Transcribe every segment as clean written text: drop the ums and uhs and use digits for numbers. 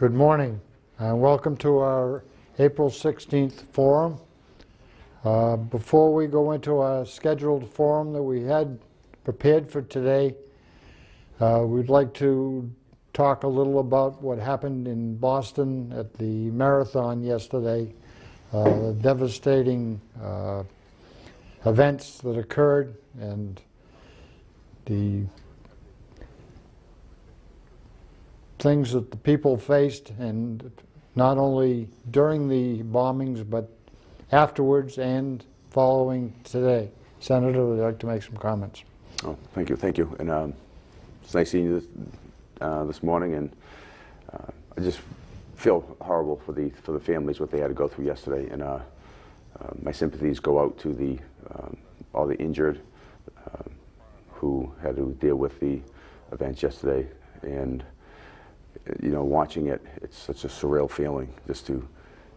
Good morning, and welcome to our April 16th forum. Before we go into our scheduled forum that we had prepared for today, we'd like to talk a little about what happened in Boston at the marathon yesterday, the devastating events that occurred and the things that the people faced, and not only during the bombings but afterwards and following today. Senator, would you like to make some comments? Oh, thank you. And it's nice seeing you this morning, and I just feel horrible for the families, what they had to go through yesterday, and my sympathies go out to all the injured who had to deal with the events yesterday. And you know, watching it, it's such a surreal feeling just to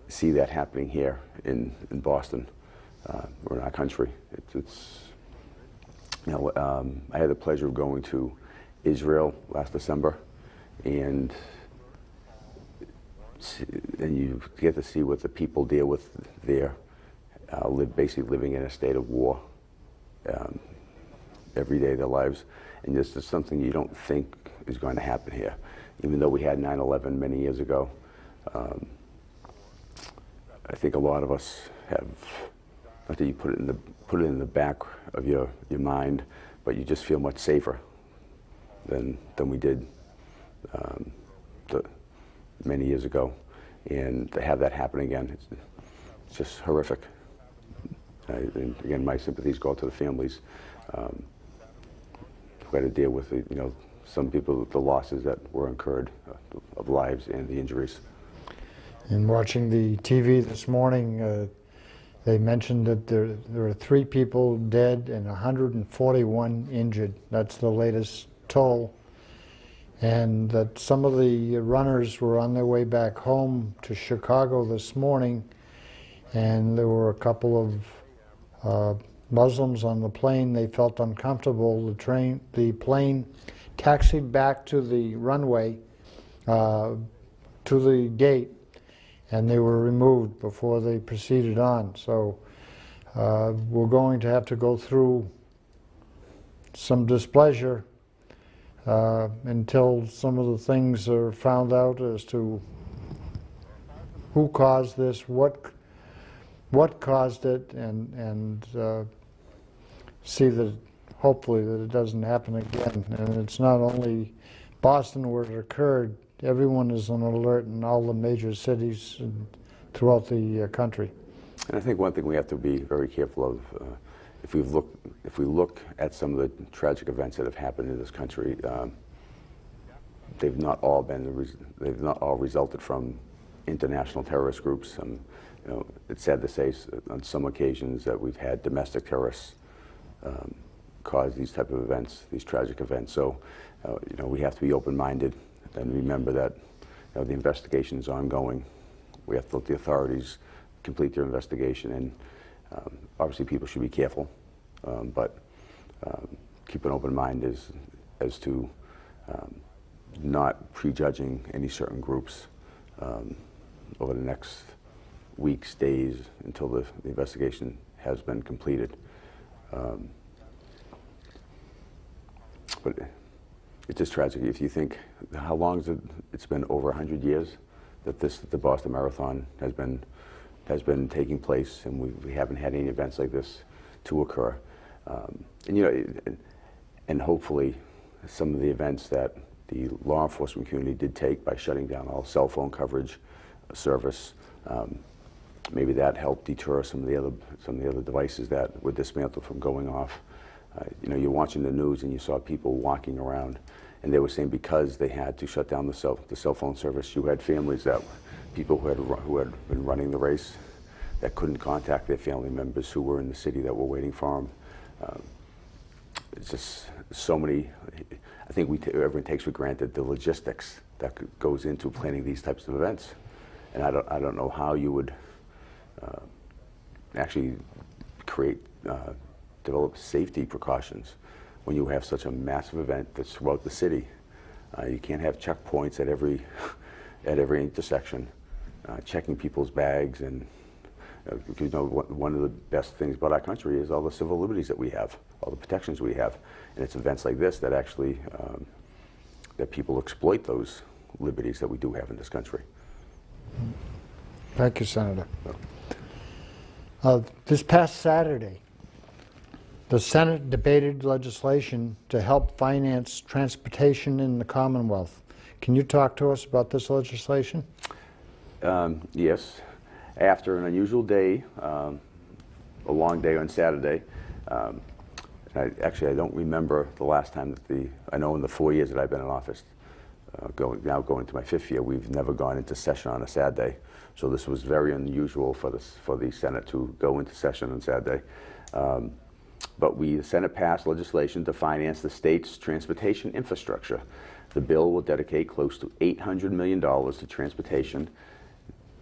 see that happening here in Boston, or in our country. It's you know, I had the pleasure of going to Israel last December, and you get to see what the people deal with there, basically living in a state of war every day of their lives, and this is something you don't think is going to happen here. Even though we had 9/11 many years ago, I think a lot of us have, not that you put it in the back of your mind, but you just feel much safer than we did many years ago. And to have that happen again, it's just horrific. And again, my sympathies go out to the families who had to deal with you know, some people, the losses that were incurred of lives and the injuries. In watching the TV this morning, they mentioned that there are 3 people dead and 141 injured. That's the latest toll. And that some of the runners were on their way back home to Chicago this morning, and there were a couple of Muslims on the plane. They felt uncomfortable. The plane taxied back to the runway, to the gate, and they were removed before they proceeded on. So we're going to have to go through some displeasure until some of the things are found out as to who caused this, what caused it, and see that hopefully that it doesn't happen again. And it's not only Boston where it occurred. Everyone is on alert in all the major cities throughout the country. And I think one thing we have to be very careful of, if we look at some of the tragic events that have happened in this country, they've not all resulted from international terrorist groups. You know, it's sad to say on some occasions that we've had domestic terrorists cause these type of events, these tragic events. So, you know, we have to be open-minded and remember that, you know, the investigation is ongoing. We have to let the authorities complete their investigation, and obviously people should be careful, but keep an open mind as to not prejudging any certain groups over the next weeks, days, until the investigation has been completed. But it's just tragic. If you think, how long is it? It's been over 100 years that the Boston Marathon has been taking place, and we haven't had any events like this to occur. And you know, and hopefully, some of the events that the law enforcement community did take by shutting down all cell phone coverage service, maybe that helped deter some of the other devices that were dismantled from going off. You know, you're watching the news and you saw people walking around, and they were saying because they had to shut down the cell phone service, you had families people who had been running the race that couldn't contact their family members who were in the city that were waiting for them. It's just so many. I think everyone takes for granted the logistics that goes into planning these types of events, and I don't know how you would actually develop safety precautions when you have such a massive event that's throughout the city. You can't have checkpoints at at every intersection, checking people's bags, and one of the best things about our country is all the civil liberties that we have, all the protections we have, and it's events like this that actually that people exploit those liberties that we do have in this country. Thank you, Senator. This past Saturday, the Senate debated legislation to help finance transportation in the Commonwealth. Can you talk to us about this legislation? Yes. After an unusual day, a long day on Saturday, I don't remember the last time that I know in the 4 years that I've been in office, going to my 5th year, we've never gone into session on a Saturday. So this was very unusual for the Senate to go into session on Saturday. But the Senate passed legislation to finance the state's transportation infrastructure. The bill will dedicate close to $800 million to transportation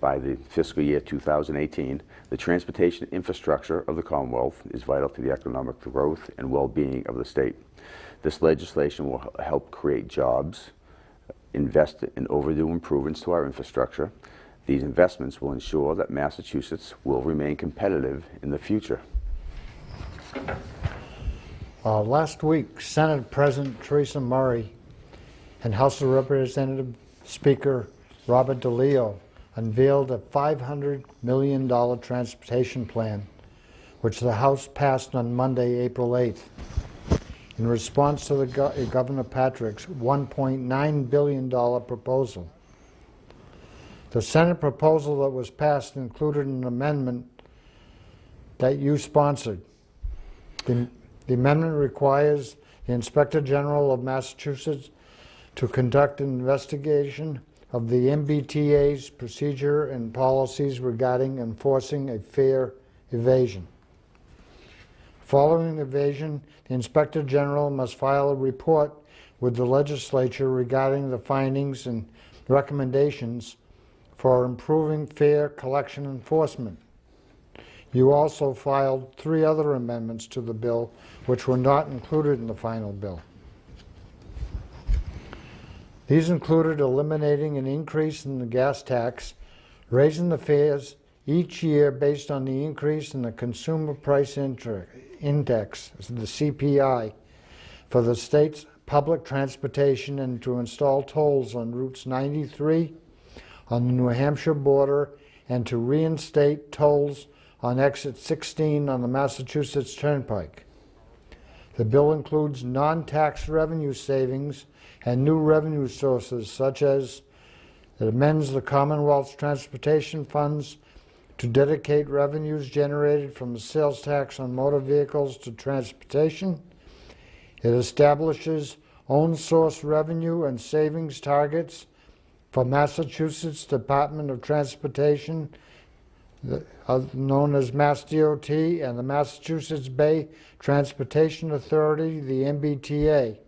by the fiscal year 2018. The transportation infrastructure of the Commonwealth is vital to the economic growth and well-being of the state. This legislation will help create jobs, invest in overdue improvements to our infrastructure. These investments will ensure that Massachusetts will remain competitive in the future. Last week, Senate President Theresa Murray and House of Representatives Speaker Robert DeLeo unveiled a $500 million transportation plan, which the House passed on Monday, April 8th, in response to Governor Patrick's $1.9 billion proposal. The Senate proposal that was passed included an amendment that you sponsored. The amendment requires the Inspector General of Massachusetts to conduct an investigation of the MBTA's procedure and policies regarding enforcing a fare evasion. Following evasion, the Inspector General must file a report with the legislature regarding the findings and recommendations for improving fare collection enforcement. You also filed 3 other amendments to the bill, which were not included in the final bill. These included eliminating an increase in the gas tax, raising the fares each year based on the increase in the Consumer Price Index, the CPI, for the state's public transportation, and to install tolls on routes 93 on the New Hampshire border, and to reinstate tolls on exit 16 on the Massachusetts Turnpike. The bill includes non-tax revenue savings and new revenue sources, such as it amends the Commonwealth's transportation funds to dedicate revenues generated from the sales tax on motor vehicles to transportation. It establishes own source revenue and savings targets for Massachusetts Department of Transportation, known as MassDOT, and the Massachusetts Bay Transportation Authority, the MBTA.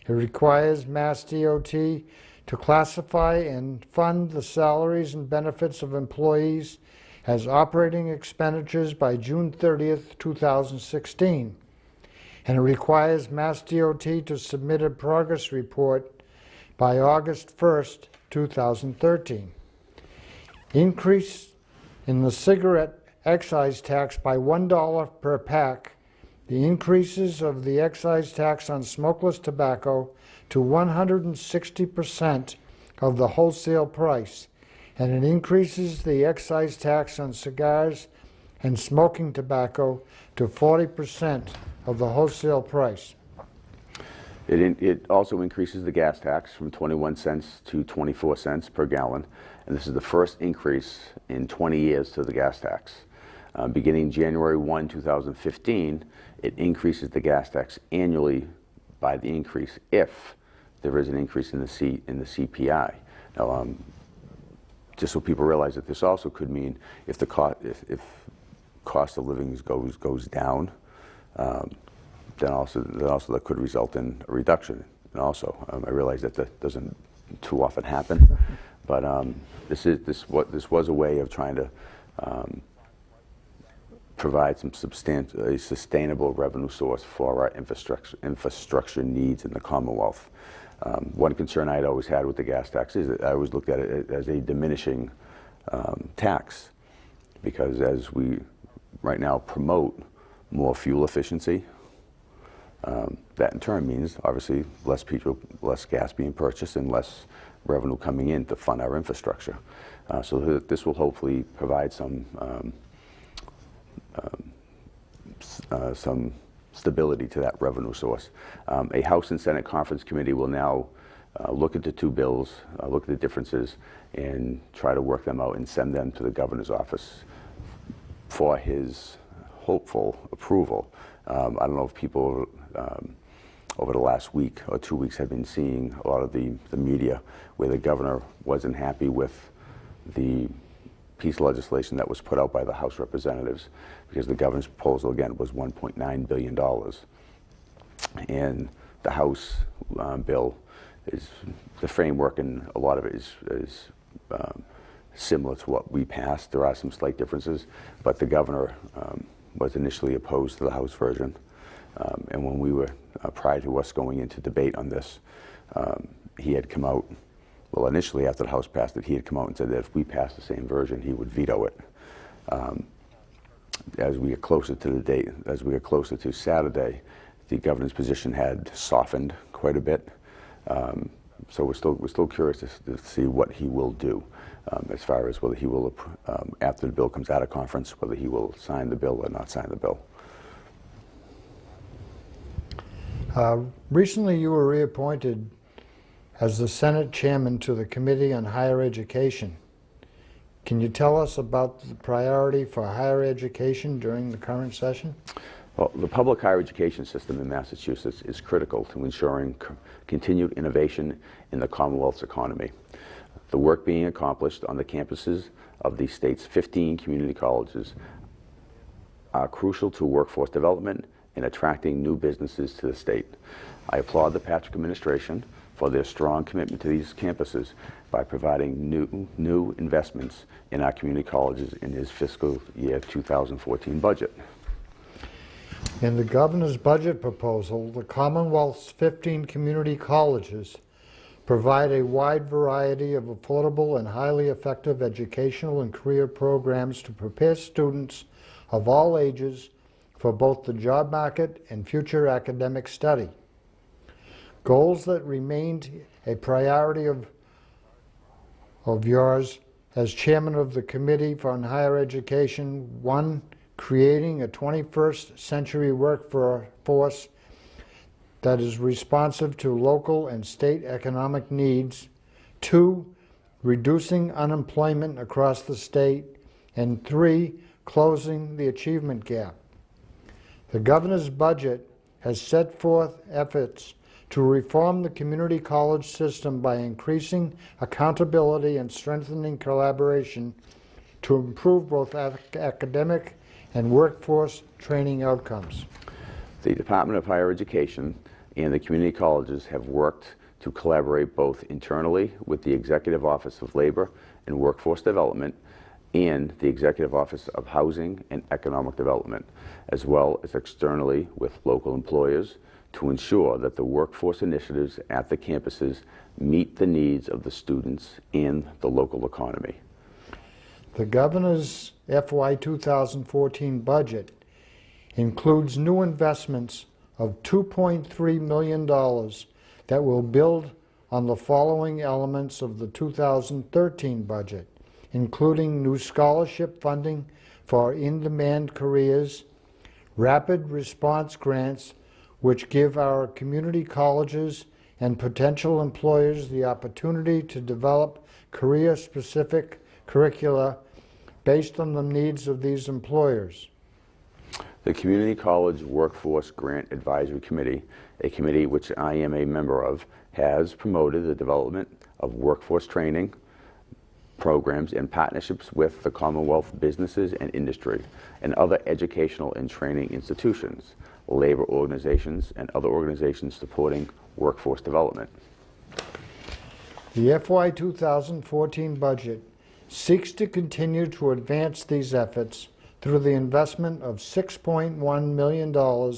It requires MassDOT to classify and fund the salaries and benefits of employees as operating expenditures by June 30th, 2016. And it requires MassDOT to submit a progress report by August 1st, 2013. Increase in the cigarette excise tax by $1 per pack, the increases of the excise tax on smokeless tobacco to 160% of the wholesale price, and it increases the excise tax on cigars and smoking tobacco to 40% of the wholesale price. It also increases the gas tax from 21 cents to 24 cents per gallon, and this is the first increase in 20 years to the gas tax. Beginning January 1, 2015, it increases the gas tax annually by the increase if there is an increase in the CPI. Now, just so people realize that this also could mean if the cost of living goes down, then also that could result in a reduction. And also, I realize that doesn't too often happen, but this was a way of trying to provide a sustainable revenue source for our infrastructure needs in the Commonwealth. One concern I'd always had with the gas tax is that I always looked at it as a diminishing tax, because as we right now promote more fuel efficiency, that in turn means obviously less gas being purchased and less revenue coming in to fund our infrastructure. So this will hopefully provide some stability to that revenue source. A House and Senate Conference Committee will now look at the two bills, look at the differences, and try to work them out and send them to the governor's office for his hopeful approval. I don't know if people over the last week or 2 weeks have been seeing a lot of the media where the governor wasn't happy with the piece of legislation that was put out by the House Representatives, because the governor's proposal, again, was $1.9 billion. And the House bill is, the framework and a lot of it is similar to what we passed. There are some slight differences, but the governor was initially opposed to the House version. And when we were, prior to us going into debate on this, he had come out, well, initially after the House passed it, he had come out and said that if we passed the same version, he would veto it. As we get closer to the date, as we get closer to Saturday, the governor's position had softened quite a bit. So we're still curious to see what he will do, as far as whether he will, after the bill comes out of conference, whether he will sign the bill or not sign the bill. Recently you were reappointed as the Senate Chairman to the Committee on Higher Education. Can you tell us about the priority for higher education during the current session? Well, the public higher education system in Massachusetts is critical to ensuring continued innovation in the Commonwealth's economy. The work being accomplished on the campuses of the state's 15 community colleges are crucial to workforce development and attracting new businesses to the state. I applaud the Patrick administration for their strong commitment to these campuses by providing new investments in our community colleges in his fiscal year 2014 budget. In the governor's budget proposal, the Commonwealth's 15 community colleges provide a wide variety of affordable and highly effective educational and career programs to prepare students of all ages for both the job market and future academic study. Goals that remained a priority of yours as chairman of the Committee on Higher Education: 1, creating a 21st century workforce that is responsive to local and state economic needs; 2, reducing unemployment across the state; and 3, closing the achievement gap. The governor's budget has set forth efforts to reform the community college system by increasing accountability and strengthening collaboration to improve both academic and workforce training outcomes. The Department of Higher Education and the community colleges have worked to collaborate both internally with the Executive Office of Labor and Workforce Development and the Executive Office of Housing and Economic Development, as well as externally with local employers, to ensure that the workforce initiatives at the campuses meet the needs of the students and the local economy. The governor's FY 2014 budget includes new investments of $2.3 million that will build on the following elements of the 2013 budget, including new scholarship funding for in-demand careers, rapid response grants, which give our community colleges and potential employers the opportunity to develop career-specific curricula based on the needs of these employers. The Community College Workforce Grant Advisory Committee, a committee which I am a member of, has promoted the development of workforce training programs in partnerships with the Commonwealth businesses and industry and other educational and training institutions, labor organizations, and other organizations supporting workforce development. The FY 2014 budget seeks to continue to advance these efforts through the investment of $6.1 million,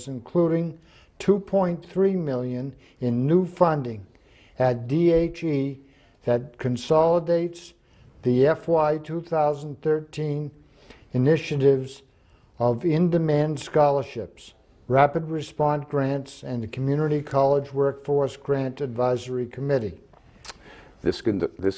including $2.3 million in new funding at DHE that consolidates the FY 2013 initiatives of in-demand scholarships, rapid response grants, and the Community College Workforce Grant Advisory Committee. This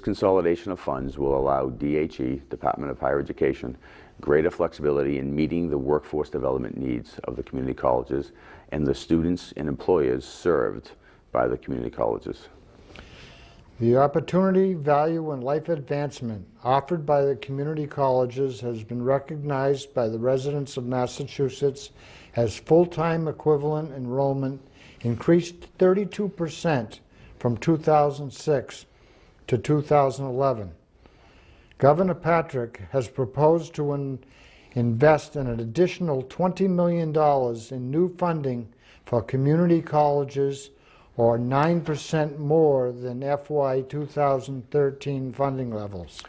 consolidation of funds will allow DHE, Department of Higher Education, greater flexibility in meeting the workforce development needs of the community colleges and the students and employers served by the community colleges. The opportunity, value, and life advancement offered by the community colleges has been recognized by the residents of Massachusetts as full-time equivalent enrollment increased 32% from 2006 to 2011. Governor Patrick has proposed to invest in an additional $20 million in new funding for community colleges, or 9% more than FY 2013 funding levels.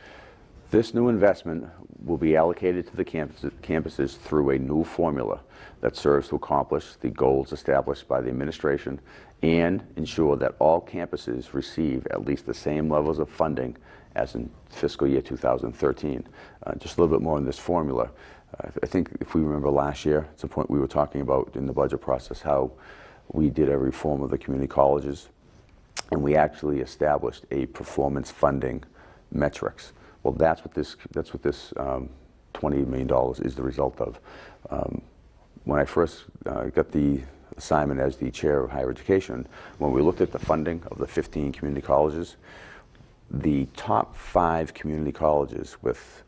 This new investment will be allocated to the campuses through a new formula that serves to accomplish the goals established by the administration and ensure that all campuses receive at least the same levels of funding as in fiscal year 2013. Just a little bit more on this formula. I think if we remember last year, it's a point we were talking about in the budget process, how we did a reform of the community colleges, and we actually established a performance funding metrics. Well, that's what this $20 million is the result of. When I first got the assignment as the chair of higher education, when we looked at the funding of the 15 community colleges, the top 5 community colleges with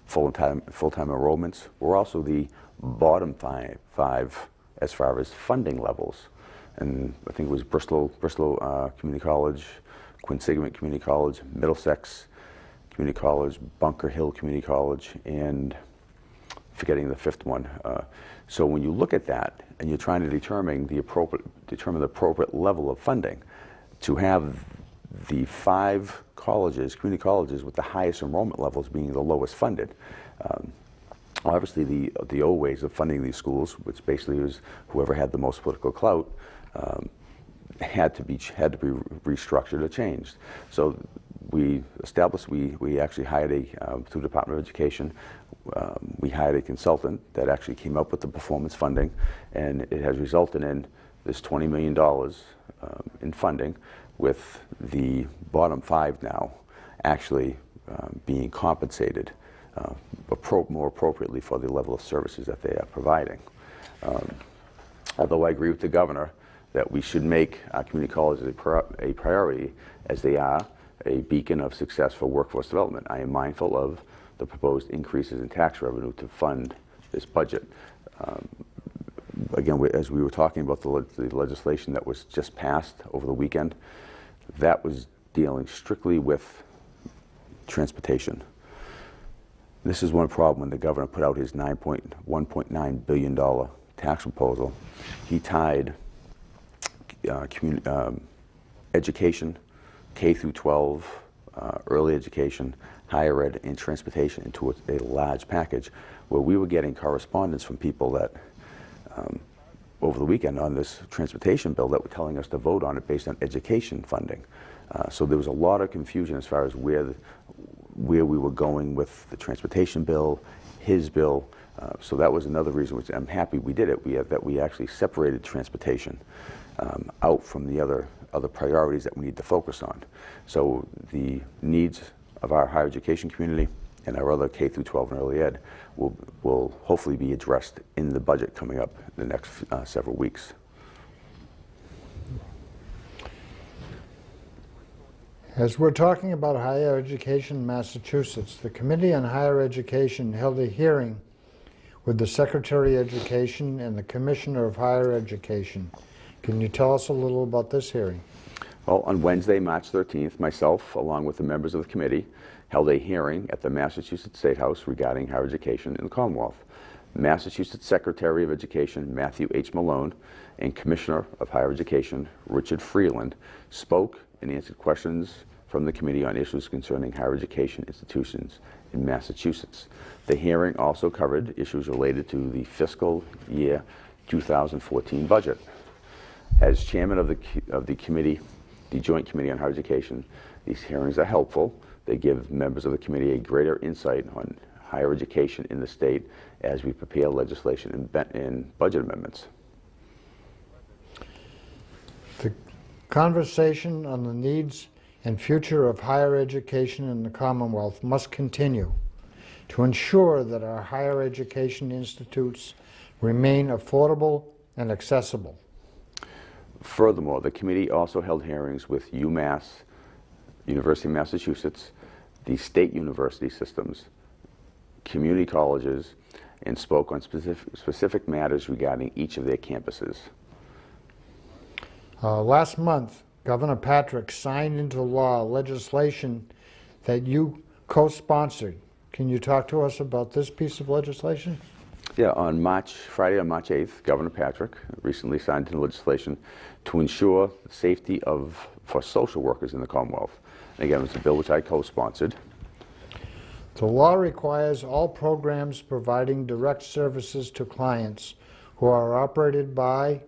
full-time enrollments were also the bottom five as far as funding levels. And I think it was Bristol Community College, Quinsigamond Community College, Middlesex Community College, Bunker Hill Community College, and forgetting the 5th one. So when you look at that and you're trying to determine the appropriate level of funding, to have the 5 colleges, community colleges with the highest enrollment levels being the lowest funded. Obviously, the old ways of funding these schools, which basically was whoever had the most political clout, had to be restructured or changed. So we established, we actually hired through the Department of Education, we hired a consultant that actually came up with the performance funding, and it has resulted in this $20 million in funding, with the bottom 5 now actually being compensated more appropriately for the level of services that they are providing. Although I agree with the governor that we should make our community colleges a priority, as they are a beacon of success for workforce development, I am mindful of the proposed increases in tax revenue to fund this budget. Again, as we were talking about the legislation that was just passed over the weekend, that was dealing strictly with transportation. This is one problem when the governor put out his $1.9 billion tax proposal. He tied education, K through 12, early education, higher ed, and transportation into a large package, where we were getting correspondence from people that over the weekend on this transportation bill that were telling us to vote on it based on education funding. So there was a lot of confusion as far as where we were going with the transportation bill, his bill. So that was another reason which I'm happy we did it. That we actually separated transportation out from the other priorities that we need to focus on. So the needs of our higher education community and our other K through 12 and early ed will hopefully be addressed in the budget coming up in the next several weeks. As we're talking about higher education in Massachusetts, the Committee on Higher Education held a hearing with the Secretary of Education and the Commissioner of Higher Education. Can you tell us a little about this hearing? Well, on Wednesday, March 13th, myself, along with the members of the committee, held a hearing at the Massachusetts State House regarding higher education in the Commonwealth. Massachusetts Secretary of Education Matthew H. Malone and Commissioner of Higher Education Richard Freeland spoke and answered questions from the committee on issues concerning higher education institutions in Massachusetts. The hearing also covered issues related to the fiscal year 2014 budget. As chairman of the committee, the Joint Committee on Higher Education. These hearings are helpful. They give members of the committee a greater insight on higher education in the state as we prepare legislation and budget amendments. The conversation on the needs and future of higher education in the Commonwealth must continue to ensure that our higher education institutes remain affordable and accessible. Furthermore, the committee also held hearings with UMass, University of Massachusetts, the state university systems, community colleges, and spoke on specific matters regarding each of their campuses. Last month, Governor Patrick signed into law legislation that you co-sponsored. Can you talk to us about this piece of legislation? Yeah, Friday on March 8th, Governor Patrick recently signed into legislation to ensure the safety for social workers in the Commonwealth. And again, it's a bill which I co-sponsored. The law requires all programs providing direct services to clients who are operated by,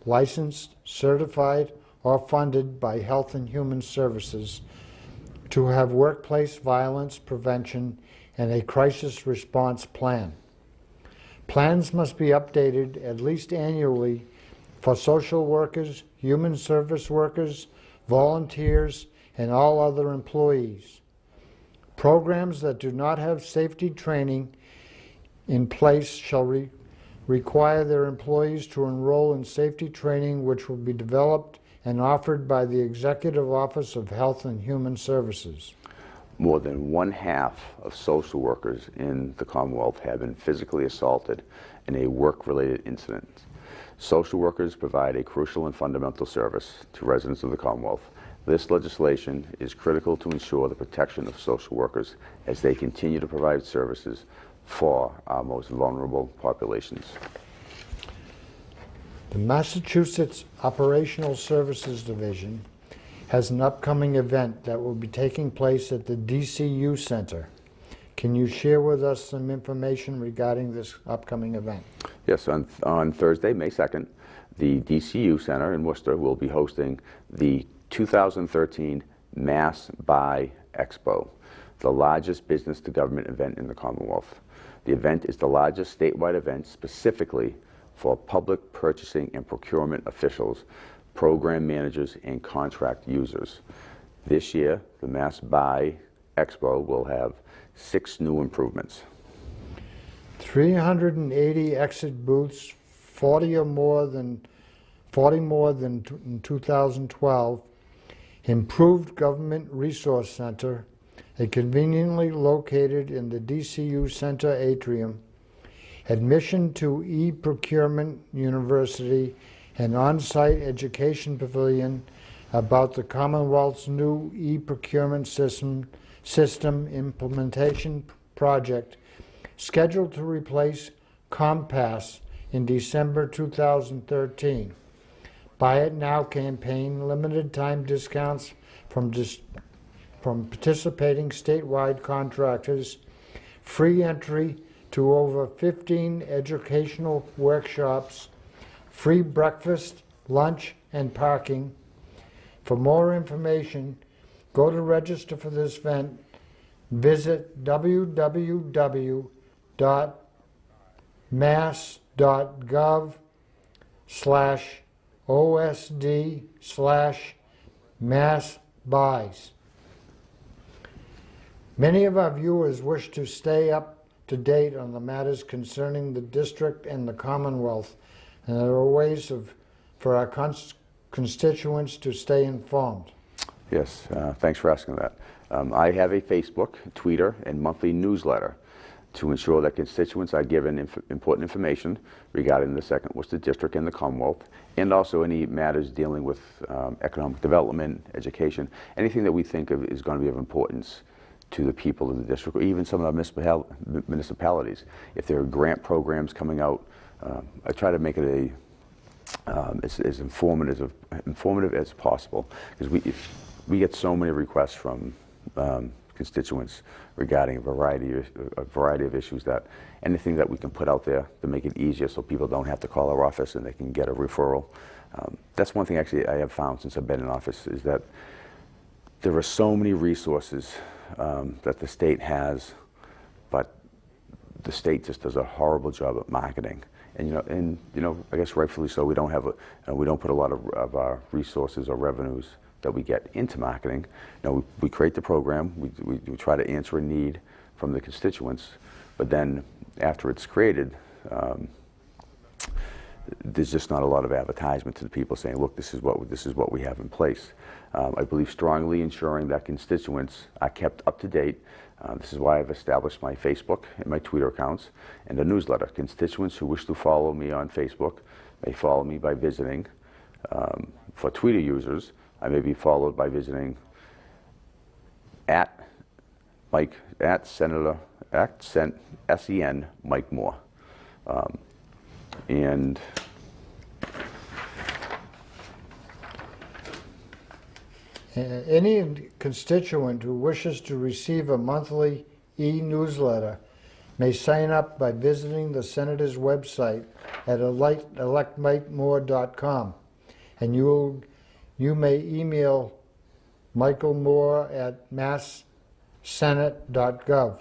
licensed, certified, or funded by Health and Human Services to have workplace violence prevention and a crisis response plan. Plans must be updated at least annually for social workers, human service workers, volunteers, and all other employees. Programs that do not have safety training in place shall require their employees to enroll in safety training, which will be developed and offered by the Executive Office of Health and Human Services. More than 1/2 of social workers in the Commonwealth have been physically assaulted in a work-related incident. Social workers provide a crucial and fundamental service to residents of the Commonwealth. This legislation is critical to ensure the protection of social workers as they continue to provide services for our most vulnerable populations. The Massachusetts Operational Services Division has an upcoming event that will be taking place at the DCU Center. Can you share with us some information regarding this upcoming event? Yes, on Thursday, May 2nd, the DCU Center in Worcester will be hosting the 2013 Mass Buy Expo, the largest business-to-government event in the Commonwealth. The event is the largest statewide event specifically for public purchasing and procurement officials, program managers, and contract users. This year, the Mass Buy Expo will have 6 new improvements. 380 exit booths, 40 more than in 2012, improved government resource center, a conveniently located in the DCU Center atrium, admission to e-procurement university, an on-site education pavilion about the Commonwealth's new e-procurement system implementation project scheduled to replace Compass in December 2013. Buy It Now campaign, limited time discounts from participating statewide contractors, free entry to over 15 educational workshops, free breakfast, lunch, and parking. For more information, go to register for this event. Visit www.mass.gov/OSD/massbuys. Many of our viewers wish to stay up to date on the matters concerning the district and the Commonwealth, and there are ways for our constituents to stay informed. Yes, thanks for asking that. I have a Facebook, Twitter, and monthly newsletter to ensure that constituents are given important information regarding the 2nd Worcester District and the Commonwealth, and also any matters dealing with economic development, education, anything that we think is going to be of importance to the people of the district, or even some of our municipalities. If there are grant programs coming out, I try to make it as informative as possible, because we get so many requests from constituents regarding a variety of issues, that anything that we can put out there to make it easier so people don't have to call our office and they can get a referral. That's one thing actually I have found since I've been in office, is that there are so many resources that the state has, but the state just does a horrible job at marketing. And I guess rightfully so. We don't have we don't put a lot of our resources or revenues that we get into marketing. We create the program. We try to answer a need from the constituents, but then after it's created, there's just not a lot of advertisement to the people saying, look, this is what we have in place. I believe strongly ensuring that constituents are kept up to date. This is why I've established my Facebook and my Twitter accounts and a newsletter. Constituents who wish to follow me on Facebook may follow me by visiting. For Twitter users, I may be followed by visiting @Sen Mike Moore. And any constituent who wishes to receive a monthly e-newsletter may sign up by visiting the Senator's website at electmikemore.com, and you may email Michael Moore at masssenate.gov.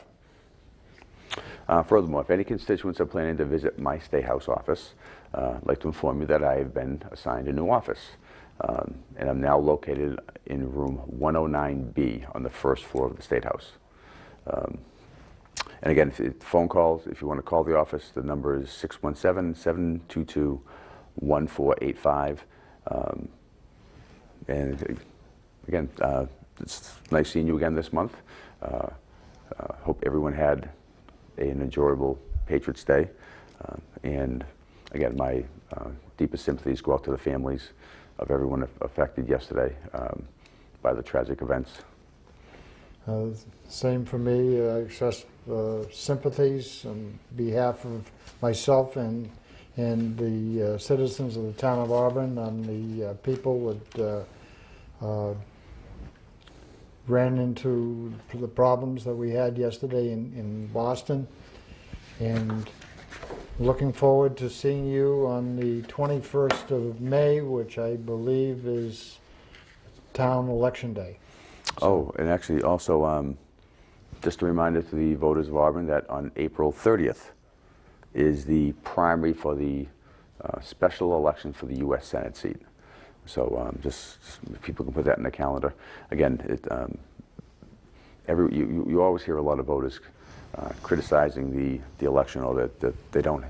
Furthermore, if any constituents are planning to visit my State House office, I'd like to inform you that I have been assigned a new office. And I'm now located in room 109B on the first floor of the State House. And again, phone calls, if you want to call the office, the number is 617-722-1485. And again, it's nice seeing you again this month. Hope everyone had an enjoyable Patriots Day. And again, my deepest sympathies go out to the families of everyone affected yesterday by the tragic events. Same for me. I express sympathies on behalf of myself and the citizens of the town of Auburn, on the people that ran into the problems that we had yesterday in Boston. And looking forward to seeing you on the 21st of May, which I believe is town election day. Oh, and actually also, just a reminder to the voters of Auburn that on April 30th is the primary for the special election for the U.S. Senate seat. So just people can put that in the calendar. Again, you always hear a lot of voters criticizing the election, or that they don't,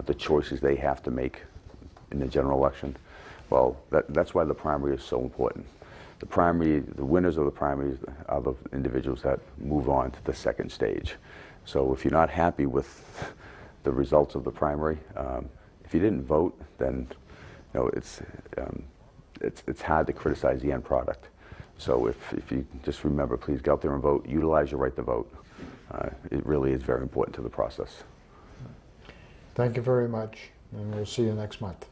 the choices they have to make in the general election. Well, that's why the primary is so important. The winners of the primaries are the individuals that move on to the second stage. So if you're not happy with the results of the primary, if you didn't vote, then it's hard to criticize the end product. So if you just remember, please get out there and vote. Utilize your right to vote. It really is very important to the process. Thank you very much, and we'll see you next month.